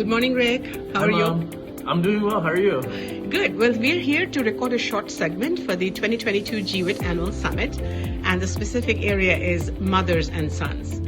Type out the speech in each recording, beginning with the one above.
Good morning, Rick. How Hi, are you? Mom. I'm doing well. How are you? Good. Well, we're here to record a short segment for the 2022 GWIT Annual Summit, and the specific area is mothers and sons.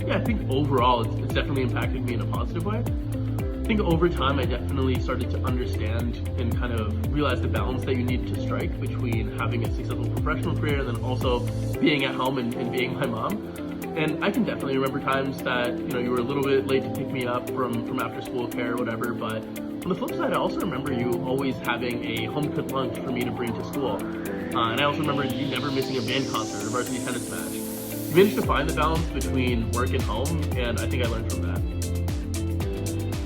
Yeah, I think overall it's definitely impacted me in a positive way. I think over time I definitely started to understand and kind of realize the balance that you need to strike between having a successful professional career and then also being at home and being my mom. And I can definitely remember times that, you were a little bit late to pick me up from after school care or whatever, but on the flip side, I also remember you always having a home-cooked lunch for me to bring to school. And I also remember you never missing a band concert or varsity tennis match. You managed to find the balance between work and home, and I think I learned from that.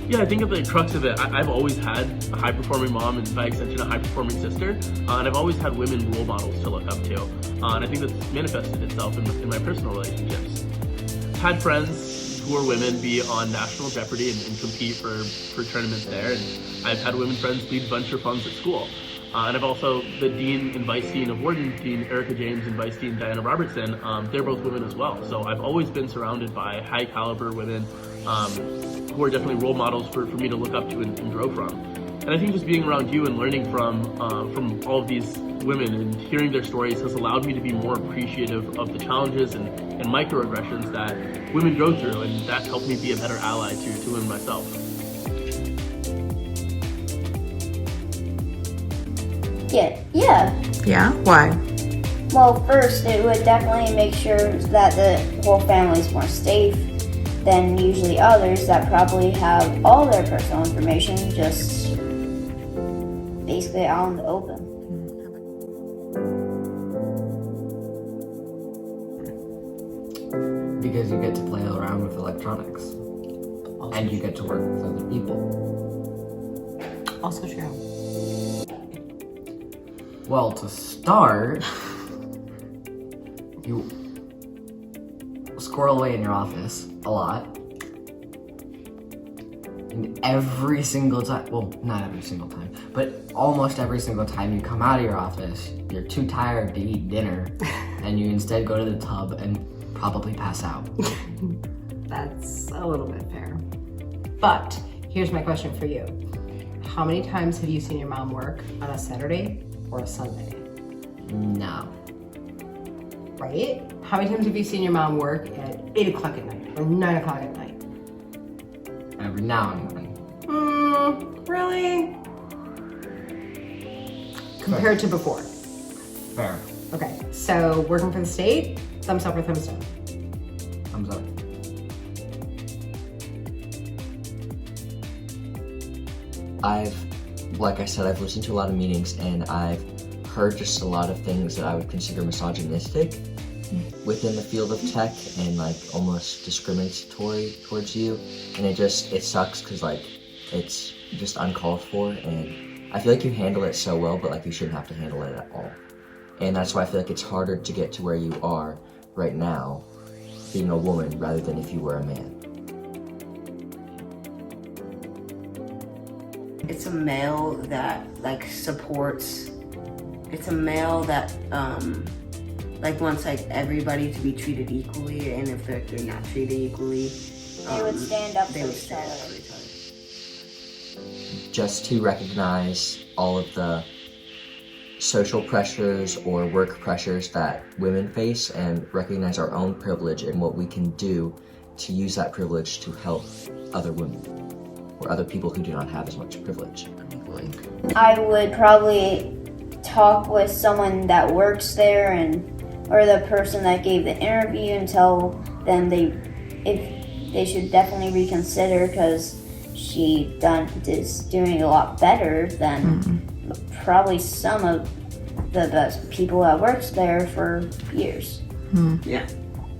Yeah, I think at the crux of it, I've always had a high-performing mom and by extension a high-performing sister, and I've always had women role models to look up to, and I think that's manifested itself in my personal relationships. I've had friends who are women be on National Jeopardy and compete for tournaments there, and I've had women friends lead venture funds at school. And I've also, the Dean and Vice Dean of Wharton, Dean Erica James and Vice Dean Diana Robertson, they're both women as well. So I've always been surrounded by high caliber women who are definitely role models for me to look up to and grow from. And I think just being around you and learning from all of these women and hearing their stories has allowed me to be more appreciative of the challenges and microaggressions that women go through, and that's helped me be a better ally to women myself. Yeah? Why? Well, first, it would definitely make sure that the whole family is more safe than usually others that probably have all their personal information just basically out in the open. Because you get to play around with electronics. And you get to work with other people. Also true. Well, to start, you squirrel away in your office a lot. And every single time, well, not every single time, but almost every single time you come out of your office, you're too tired to eat dinner, and you instead go to the tub and probably pass out. That's a little bit fair. But here's my question for you. How many times have you seen your mom work on a Saturday or a Sunday? No. Right? How many times have you seen your mom work at 8 o'clock at night or 9 o'clock at night? Every now and then. Really? Compared to before. Fair. Okay, so working for the state, thumbs up or thumbs down? Thumbs up. Like I said, I've listened to a lot of meetings and I've heard just a lot of things that I would consider misogynistic within the field of tech and like almost discriminatory towards you. And it sucks because like it's just uncalled for, and I feel like you handle it so well, but like you shouldn't have to handle it at all. And that's why I feel like it's harder to get to where you are right now being a woman rather than if you were a man. It's a male that supports. It's a male that wants everybody to be treated equally, and if they're not treated equally, They would stand up they for would each stand up other. for each other. Just to recognize all of the social pressures or work pressures that women face and recognize our own privilege and what we can do to use that privilege to help other women or other people who do not have as much privilege. I would probably talk with someone that works there or the person that gave the interview and tell them if they should definitely reconsider because she is doing a lot better than probably some of the best people that works there for years. Yeah.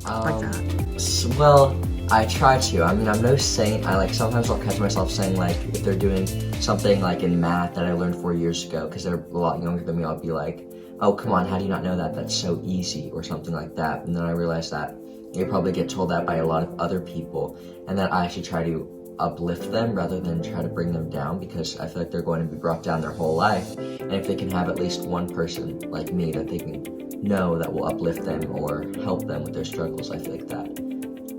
Like that. Well, I try to. I mean, I'm no saint. Sometimes I'll catch myself saying if they're doing something in math that I learned 4 years ago, because they're a lot younger than me, I'll be like, oh, come on, how do you not know that? That's so easy, or something like that. And then I realize that they probably get told that by a lot of other people, and that I actually try to uplift them rather than try to bring them down, because I feel like they're going to be brought down their whole life. And if they can have at least one person like me that they can know that will uplift them or help them with their struggles, I feel like that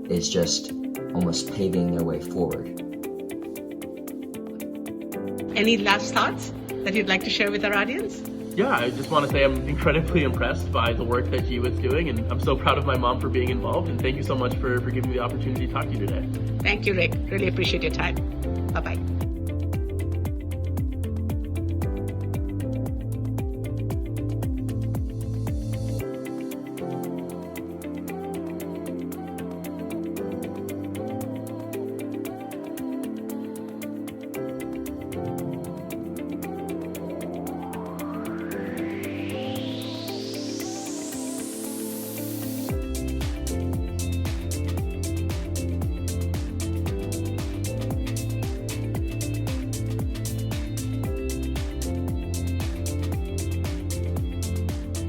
is just almost paving their way forward. any last thoughts that you'd like to share with our audience? Yeah, I just want to say I'm incredibly impressed by the work that GWIT's doing, and I'm so proud of my mom for being involved, and thank you so much for giving me the opportunity to talk to you today. Thank you, Rick. Really appreciate your time. Bye-bye.